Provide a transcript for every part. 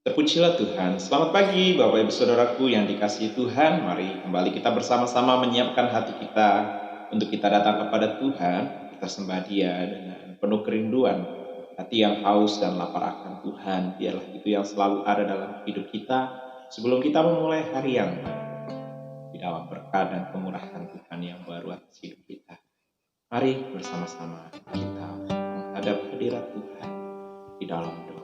Terpujilah Tuhan. Selamat pagi Bapak Ibu Saudaraku yang dikasihi Tuhan. Mari kembali kita bersama-sama menyiapkan hati kita untuk kita datang kepada Tuhan. Kita sembah Dia dengan penuh kerinduan. Hati yang haus dan lapar akan Tuhan. Biarlah itu yang selalu ada dalam hidup kita sebelum kita memulai hari yang baru. Di dalam berkat dan kemurahan Tuhan yang baru atas hidup kita. Mari bersama-sama kita menghadap hadirat Tuhan di dalam doa.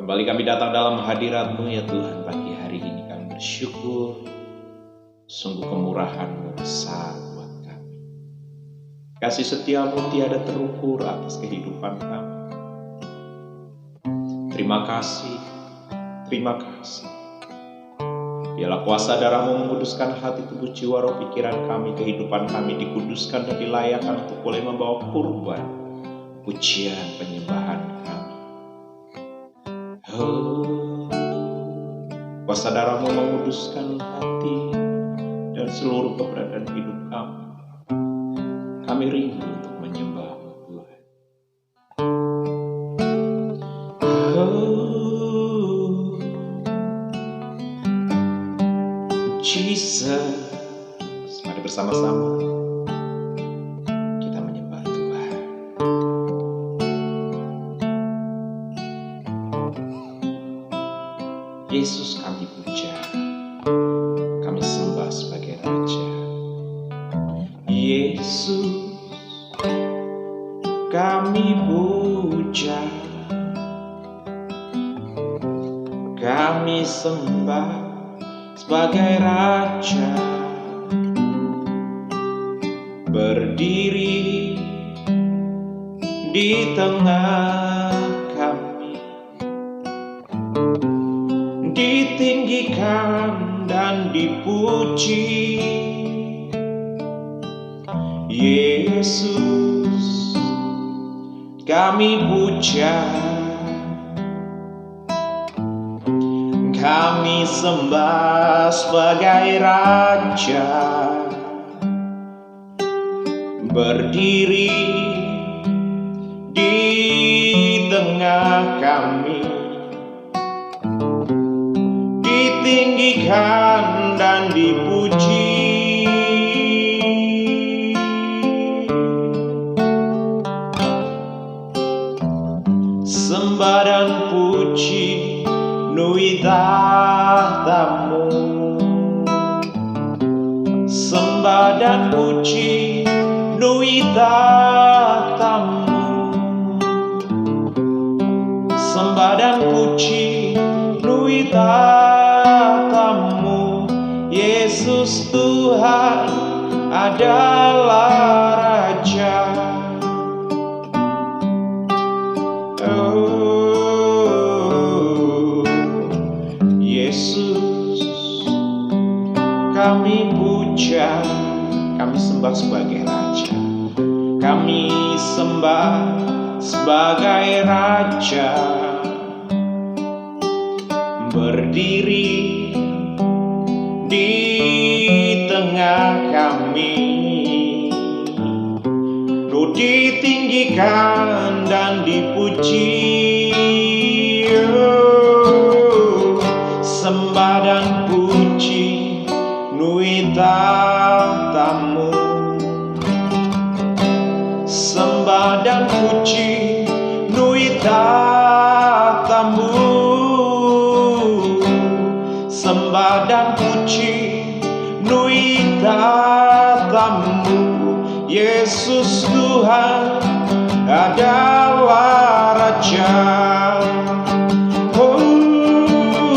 Kembali kami datang dalam hadirat-Mu ya Tuhan. Pagi hari ini kami bersyukur. Sungguh kemurahan-Mu besar buat kami. Kasih setia-Mu tiada terukur atas kehidupan kami. Terima kasih. Terima kasih. Biarlah kuasa darah-Mu menguduskan hati, tubuh, jiwa, roh, pikiran kami, kehidupan kami dikuduskan dan dilayakkan untuk boleh membawa kurban, pujian, penyembahan kami. Oh, kuasa darah-Mu menguduskan hati dan seluruh keberadaan hidup kami. Kami rindu untuk menyembah-Mu Tuhan. Oh, Jesus, mari bersama-sama kita menyembah Tuhan. Yesus kami puja, kami sembah sebagai Raja. Yesus kami puja, kami sembah sebagai Raja. Berdiri di tengah kami, ditinggikan dan dipuji. Yesus kami puja, kami sembah sebagai Raja. Berdiri di tengah kami, ditinggikan dan dipuji. Sembah dan puji nui tahta-Mu. Sembah dan puji nui tahta-Mu. Sembah dan puji nui tahta-Mu. Yesus Tuhan adalah Raja. Oh, Yesus kami puja, kami sembah sebagai Raja. Kami sembah sebagai Raja. Berdiri di tengah kami, ditinggikan dan dipuji. Oh, sembah dan puji nui tahta-Mu. Sembah dan puji nui tahta-Mu. Sembah dan puji nui tahta-Mu. Yesus Tuhan adalah Raja. Oh,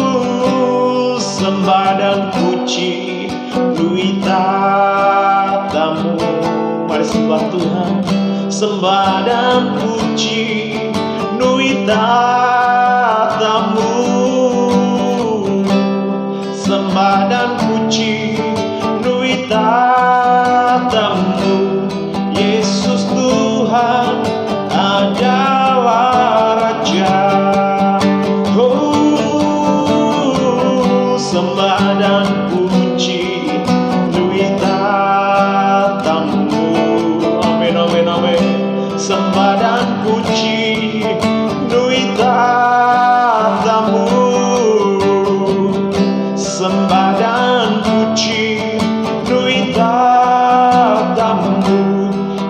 sembah dan puji nui tahta-Mu. Mari sembah Tuhan. Sembah dan puji nui tahta-Mu. Sembah dan puji nui tahta-Mu. Yesus Tuhan adalah Raja. Oh, sembah dan puji nui tahta-Mu. Amin, amin, amin. Sembah dan puji nui tahta-Mu. padamu sembah dan puji nui tatamu.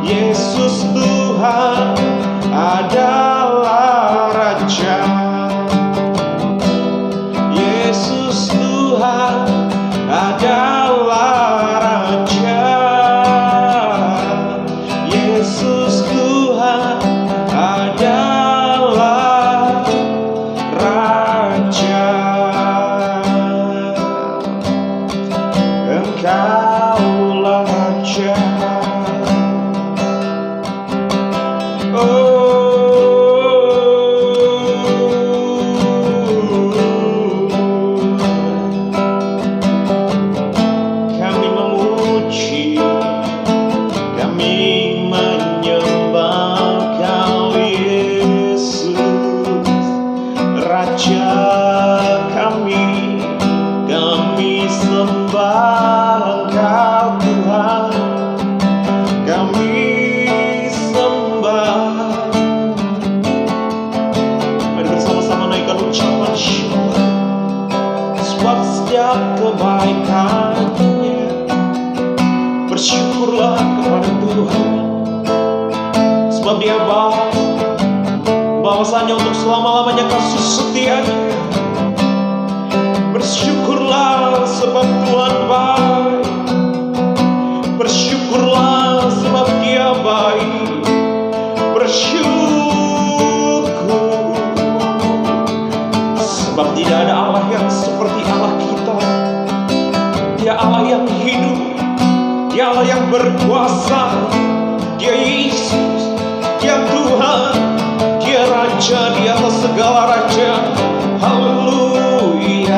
Yesus Tuhan adalah Raja. Yesus Tuhan adalah Raja. Yesus Tuhan adalah Raja. Engkaulah Raja. Kami memuji, kami menyembah Kau Yesus, Raja kami sembah Engkau Tuhan, kami sembah. Mari bersama-sama naikkan ucapan syukur, sebab setiap kebaikan-Nya. Bersyukurlah kepada Tuhan, sebab Dia baik, bahwasanya untuk selama-lamanya kasih setia-Nya. Bersyukurlah sebab Tuhan baik. Bersyukurlah sebab Dia baik. Bersyukur sebab tidak ada Allah yang seperti Allah kita. Dia Allah yang hidup, Dia Allah yang berkuasa, Dia Yesus, Dia Tuhan, Dia Raja di atas segala raja. Haleluya.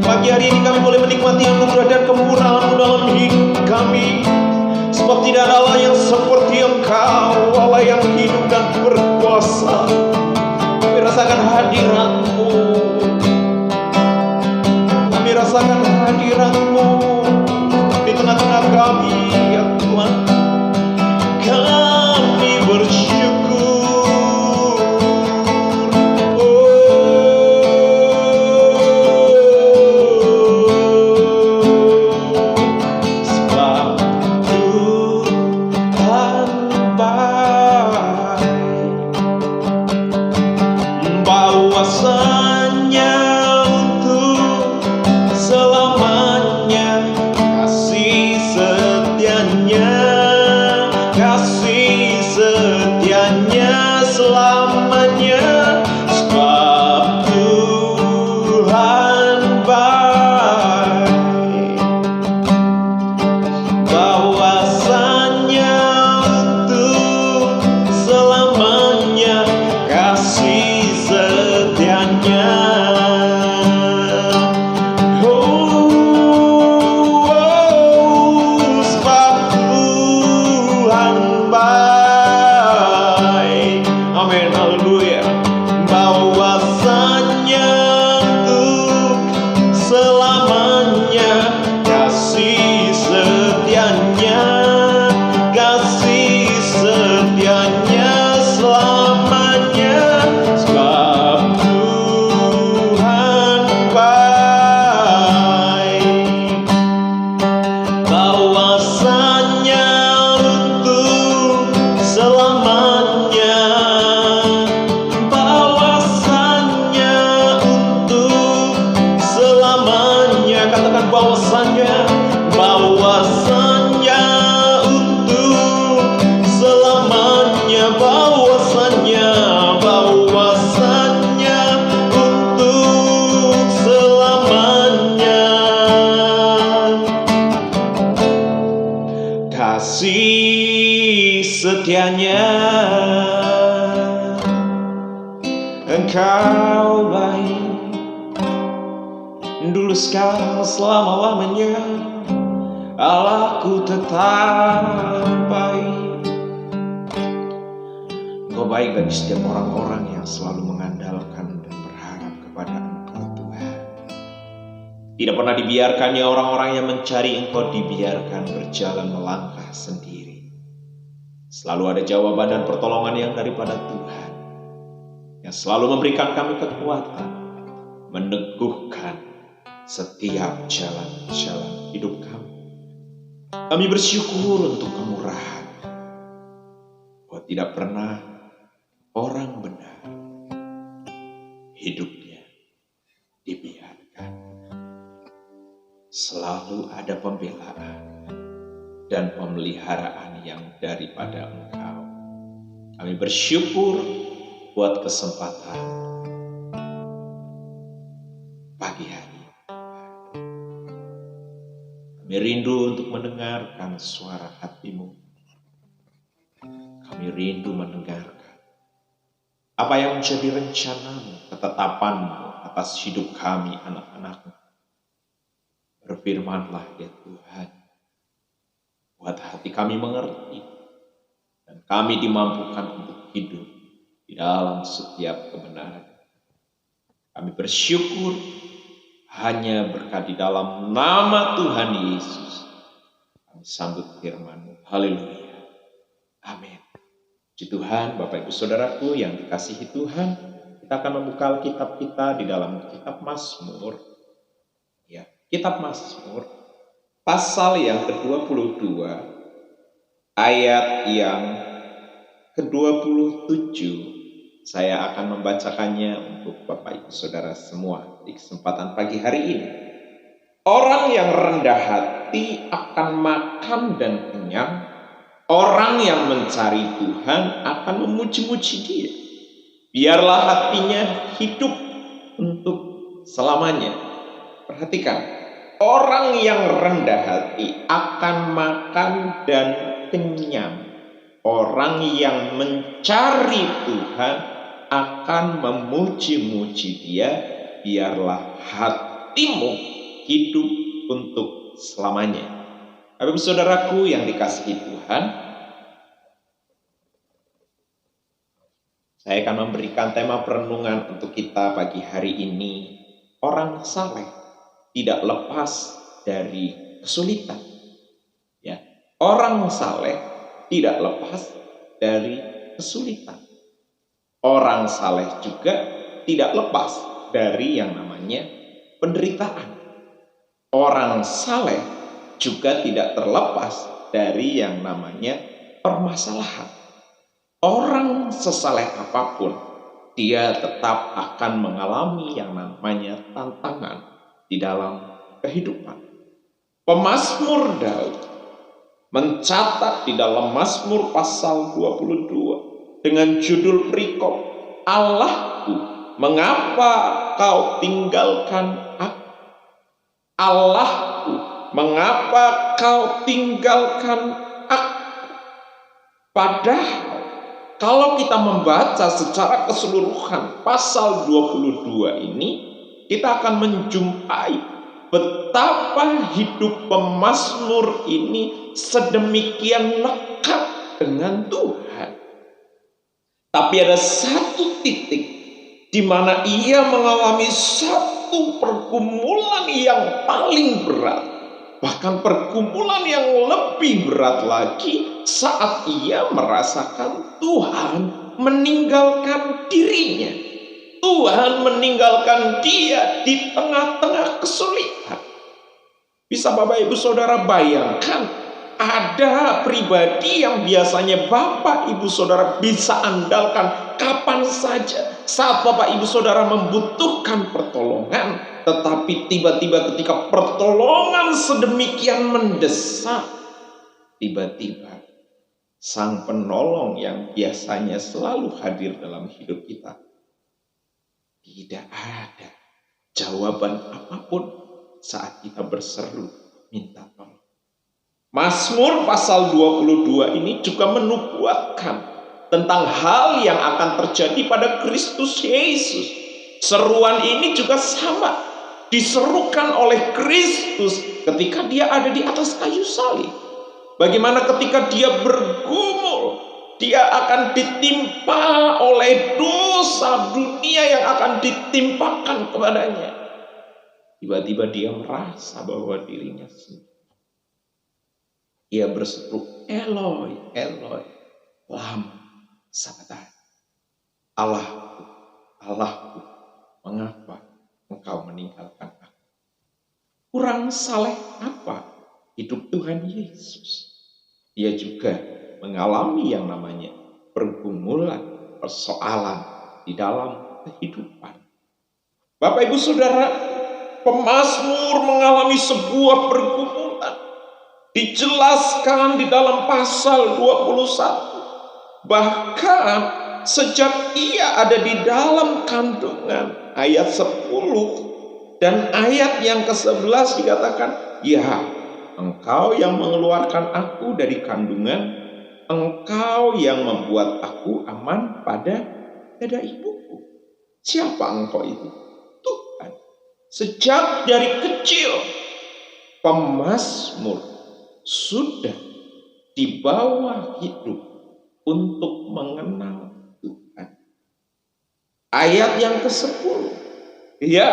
Pagi hari ini kami boleh menikmati anugerah dan kemurahan-Mu dalam hidup kami. Sebab tidak ada Allah yang seperti Engkau, Allah yang hidup dan berkuasa. Kami rasakan hadirat-Mu, kami rasakan hadirat-Mu di tengah-tengah kami, ya Tuhan. Kami bersyukur. Bahwasanya untuk selamanya kasih setianya, kasih setianya selamanya. Sebab Tuhan baik, bahwasanya untuk selamanya kasih setianya. Sebab Tuhan baik. Amin, haleluya. Bahwasanya untuk selamanya kasih setianya, kasih setianya selamanya. Sebab Tuhan baik, bahwasanya untuk selamanya, bahwasanya untuk selamanya. Katakan bahwasanya, bahwasanya untuk selamanya, bahwasanya, bahwasanya untuk selamanya. Kasih setianya. Engkau baik, dulu sekarang selama-lamanya. Allahku tetap baik, Engkau baik bagi setiap orang-orang yang selalu mengandalkan dan berharap kepada Engkau, Tuhan. Tidak pernah dibiarkannya orang-orang yang mencari Engkau dibiarkan berjalan melangkah sendiri. Selalu ada jawaban dan pertolongan yang daripada Tuhan, yang selalu memberikan kami kekuatan, meneguhkan setiap jalan-jalan hidup kami. Kami bersyukur untuk kemurahan, bahwa tidak pernah orang benar hidupnya dibiarkan. Selalu ada pembelaan dan pemeliharaan yang daripada Engkau. Kami bersyukur buat kesempatan pagi hari. Kami rindu untuk mendengarkan suara hati-Mu. Kami rindu mendengarkan apa yang menjadi rencana-Mu, ketetapan-Mu atas hidup kami anak-anak-Mu. Berfirmanlah ya Tuhan, buat hati kami mengerti, dan kami dimampukan untuk hidup di dalam setiap kebenaran. Kami bersyukur hanya berkat di dalam nama Tuhan Yesus. Kami sambut firman-Mu. Haleluya. Amin. Puji Tuhan, Bapak Ibu Saudaraku yang dikasihi Tuhan, kita akan membuka Alkitab kita di dalam kitab Mazmur. Ya, kitab Mazmur pasal yang ke-22 ayat yang ke-27. Saya akan membacakannya untuk Bapak Ibu Saudara semua di kesempatan pagi hari ini. Orang yang rendah hati akan makan dan kenyang. Orang yang mencari Tuhan akan memuji-muji Dia. Biarlah hatinya hidup untuk selamanya. Perhatikan, orang yang rendah hati akan makan dan kenyang. Orang yang mencari Tuhan akan memuji-muji Dia. Biarlah hatimu hidup untuk selamanya. Bapak saudaraku yang dikasihi Tuhan, saya akan memberikan tema perenungan untuk kita pagi hari ini. Orang saleh tidak lepas dari kesulitan. Ya, orang saleh tidak lepas dari kesulitan. Orang saleh juga tidak lepas dari yang namanya penderitaan. Orang saleh juga tidak terlepas dari yang namanya permasalahan. Orang sesaleh apapun, dia tetap akan mengalami yang namanya tantangan di dalam kehidupan. Pemazmur Daud mencatat di dalam Mazmur pasal 22 dengan judul perikop, Allahku, mengapa kau tinggalkan aku? Allahku, mengapa kau tinggalkan aku? Padahal kalau kita membaca secara keseluruhan pasal 22 ini, kita akan menjumpai betapa hidup pemazmur ini sedemikian lekat dengan Tuhan. Tapi ada satu titik di mana ia mengalami satu pergumulan yang paling berat. Bahkan pergumulan yang lebih berat lagi saat ia merasakan Tuhan meninggalkan dirinya. Tuhan meninggalkan dia di tengah-tengah kesulitan. Bisa Bapak Ibu Saudara bayangkan, ada pribadi yang biasanya Bapak Ibu Saudara bisa andalkan kapan saja saat Bapak Ibu Saudara membutuhkan pertolongan, tetapi tiba-tiba ketika pertolongan sedemikian mendesak, tiba-tiba Sang Penolong yang biasanya selalu hadir dalam hidup kita tidak ada jawaban apapun saat kita berseru minta tolong. Mazmur pasal 22 ini juga menubuatkan tentang hal yang akan terjadi pada Kristus Yesus. Seruan ini juga sama, diserukan oleh Kristus ketika dia ada di atas kayu salib. Bagaimana ketika dia bergumul Dia akan ditimpa oleh dosa dunia yang akan ditimpakan kepadanya. Tiba-tiba dia merasa bahwa dirinya sendiri. Ia berseru, Eloi, Eloi, lama sabachthani. Allahku, Allahku, mengapa engkau meninggalkan aku? Kurang saleh apa hidup Tuhan Yesus? Dia juga mengalami yang namanya pergumulan, persoalan di dalam kehidupan. Bapak Ibu Saudara, pemazmur mengalami sebuah pergumulan. Dijelaskan di dalam pasal 21. Bahkan sejak ia ada di dalam kandungan, ayat 10 dan ayat yang ke-11 dikatakan, ya, engkau yang mengeluarkan aku dari kandungan, engkau yang membuat aku aman pada dada ibuku. Siapa engkau itu? Tuhan. Sejak dari kecil, pemazmur sudah dibawa hidup untuk mengenal Tuhan. Ayat yang ke-10. Ya,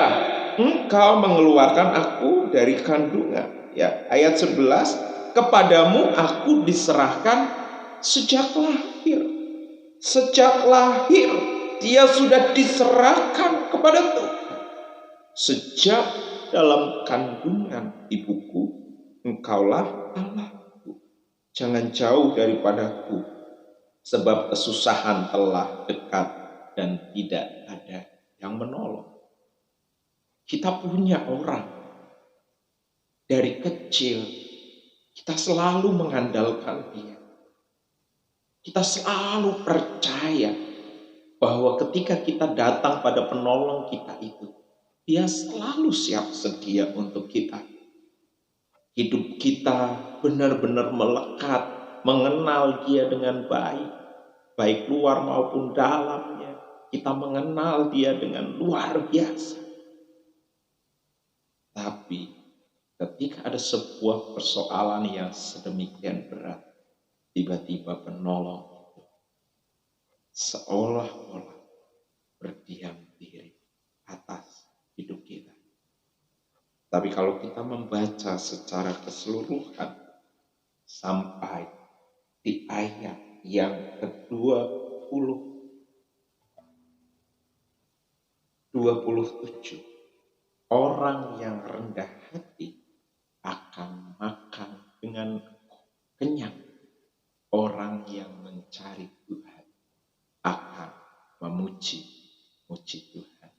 engkau mengeluarkan aku dari kandungan. Ya, ayat 11. Kepadamu aku diserahkan sejak lahir. Sejak lahir dia sudah diserahkan kepada Tuhan. Sejak dalam kandungan ibuku, engkaulah Allahku, jangan jauh daripadaku, sebab kesusahan telah dekat dan tidak ada yang menolong. Kita punya orang dari kecil, kita selalu mengandalkan dia. Kita selalu percaya bahwa ketika kita datang pada penolong kita itu, dia selalu siap sedia untuk kita. Hidup kita benar-benar melekat, mengenal dia dengan baik. Baik luar maupun dalamnya. Kita mengenal dia dengan luar biasa. Tapi ketika ada sebuah persoalan yang sedemikian berat, tiba-tiba penolong itu seolah-olah berdiam diri atas hidup kita. Tapi kalau kita membaca secara keseluruhan sampai di ayat yang ke-27, orang yang rendah hati akan makan dengan kenyang. Orang yang mencari Tuhan akan memuji Tuhan.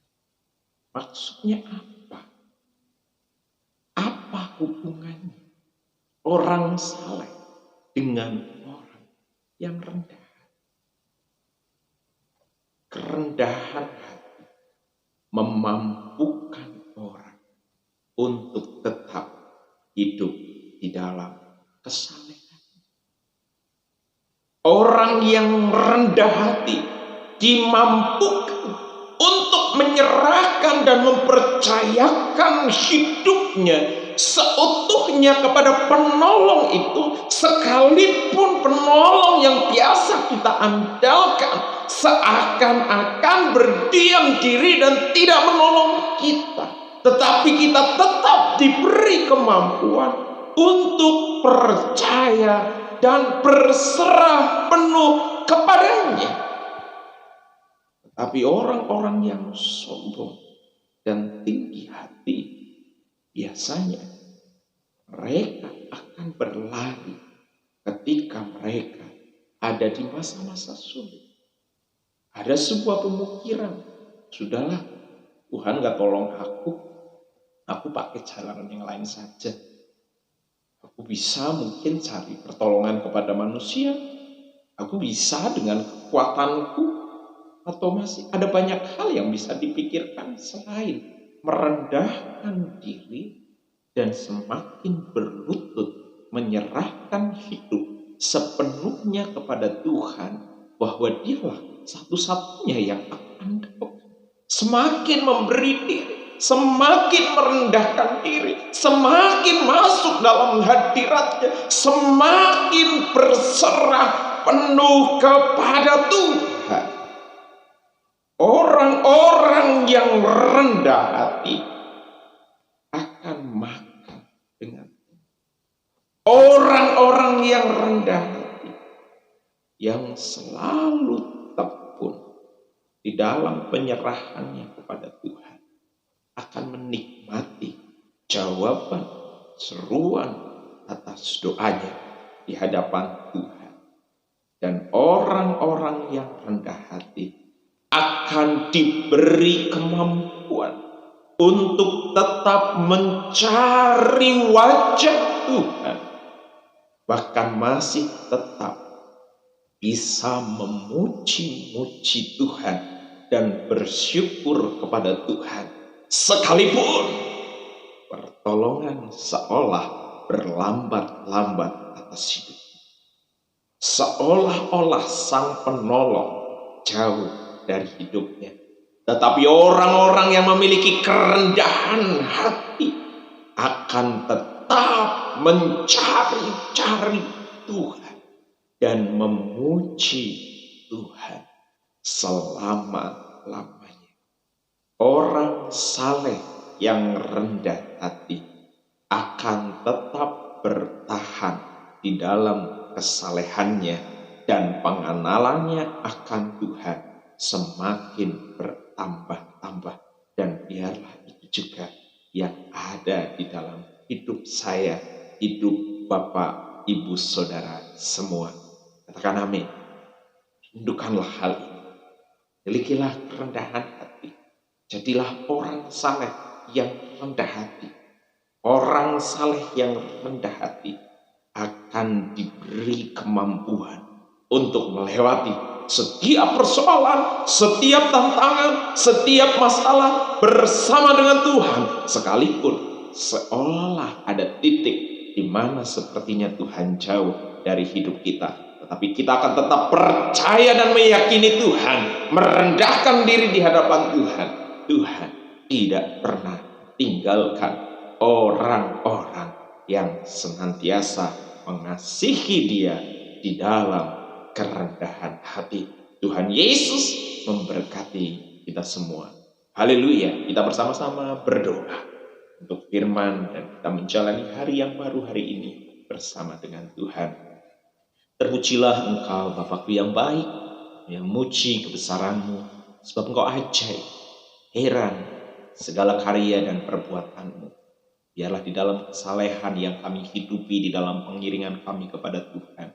Maksudnya apa? Apa hubungannya orang saleh dengan orang yang rendah? Kerendahan hati memampukan orang untuk tetap hidup di dalam kesalehan. Orang yang rendah hati dimampukan untuk menyerahkan dan mempercayakan hidupnya seutuhnya kepada penolong itu, sekalipun penolong yang biasa kita andalkan seakan-akan berdiam diri dan tidak menolong kita, tetapi kita tetap diberi kemampuan untuk percaya dan berserah penuh kepadanya. Tapi orang-orang yang sombong dan tinggi hati, biasanya mereka akan berlari ketika mereka ada di masa-masa sulit. Ada sebuah pemikiran, sudahlah, Tuhan gak tolong aku pakai jalan yang lain saja. Aku bisa mungkin cari pertolongan kepada manusia, aku bisa dengan kekuatanku, atau masih ada banyak hal yang bisa dipikirkan selain merendahkan diri dan semakin berlutut menyerahkan hidup sepenuhnya kepada Tuhan, bahwa Dialah satu-satunya yang akan dapat. Semakin memberi diri, semakin merendahkan diri, semakin masuk dalam hadiratnya, semakin berserah penuh kepada Tuhan. Orang-orang yang rendah hati akan makan dengan Tuhan. Orang-orang yang rendah hati, yang selalu tekun di dalam penyerahannya kepada Tuhan, akan menikmati jawaban seruan atas doanya di hadapan Tuhan. Dan orang-orang yang rendah hati akan diberi kemampuan untuk tetap mencari wajah Tuhan, bahkan masih tetap bisa memuji-muji Tuhan dan bersyukur kepada Tuhan, sekalipun pertolongan seolah berlambat-lambat atas hidup. Seolah-olah sang penolong jauh dari hidupnya. Tetapi orang-orang yang memiliki kerendahan hati akan tetap mencari-cari Tuhan dan memuji Tuhan selama-lamanya. Orang saleh yang rendah hati akan tetap bertahan di dalam kesalehannya, dan pengenalannya akan Tuhan semakin bertambah-tambah. Dan biarlah itu juga yang ada di dalam hidup saya, hidup Bapak, Ibu, Saudara semua. Katakan amin. Rindukanlah hal ini. Milikilah kerendahan hati. Jadilah orang saleh yang rendah hati. Orang saleh yang rendah hati akan diberi kemampuan untuk melewati setiap persoalan, setiap tantangan, setiap masalah bersama dengan Tuhan, sekalipun seolah ada titik di mana sepertinya Tuhan jauh dari hidup kita. Tetapi kita akan tetap percaya dan meyakini Tuhan, merendahkan diri di hadapan Tuhan. Tuhan tidak pernah tinggalkan orang-orang yang senantiasa mengasihi Dia di dalam kerendahan hati. Tuhan Yesus memberkati kita semua. Haleluya. Kita bersama-sama berdoa untuk firman dan kita menjalani hari yang baru hari ini bersama dengan Tuhan. Terpujilah Engkau Bapakku yang baik, yang muji kebesaran-Mu, sebab Engkau ajaib, heran segala karya dan perbuatan-Mu. Biarlah di dalam kesalehan yang kami hidupi, di dalam pengiringan kami kepada Tuhan,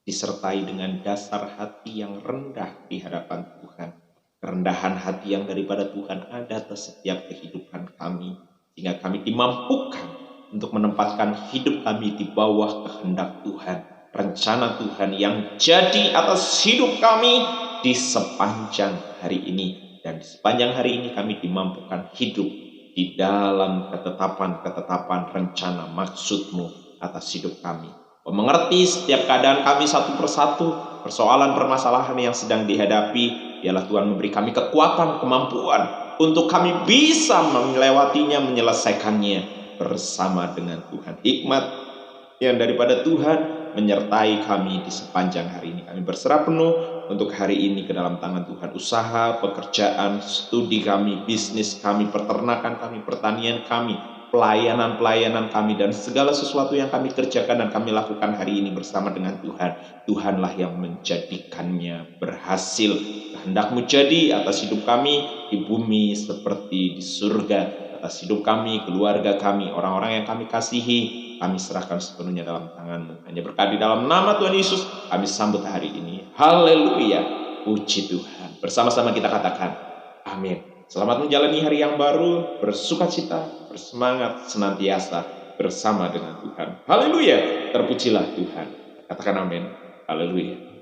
disertai dengan dasar hati yang rendah di hadapan Tuhan. Kerendahan hati yang daripada Tuhan ada atas setiap kehidupan kami, sehingga kami dimampukan untuk menempatkan hidup kami di bawah kehendak Tuhan. Rencana Tuhan yang jadi atas hidup kami di sepanjang hari ini. Dan di sepanjang hari ini kami dimampukan hidup di dalam ketetapan-ketetapan rencana maksud-Mu atas hidup kami. Mengerti setiap keadaan kami satu persatu, persoalan permasalahan yang sedang dihadapi, biarlah Tuhan memberi kami kekuatan, kemampuan untuk kami bisa melewatinya, menyelesaikannya bersama dengan Tuhan. Hikmat yang daripada Tuhan menyertai kami di sepanjang hari ini. Kami berserah penuh untuk hari ini ke dalam tangan Tuhan. Usaha, pekerjaan, studi kami, bisnis kami, peternakan kami, pertanian kami, pelayanan-pelayanan kami, dan segala sesuatu yang kami kerjakan dan kami lakukan hari ini bersama dengan Tuhan. Tuhanlah yang menjadikannya berhasil. Kehendak-Mu jadi atas hidup kami di bumi seperti di surga. Atas hidup kami, keluarga kami, orang-orang yang kami kasihi, kami serahkan sepenuhnya dalam tangan-Mu. Hanya berkat di dalam nama Tuhan Yesus kami sambut hari ini. Haleluya. Puji Tuhan. Bersama-sama kita katakan amin. Selamat menjalani hari yang baru, bersukacita, bersemangat senantiasa bersama dengan Tuhan. Haleluya. Terpujilah Tuhan. Katakan amin. Haleluya.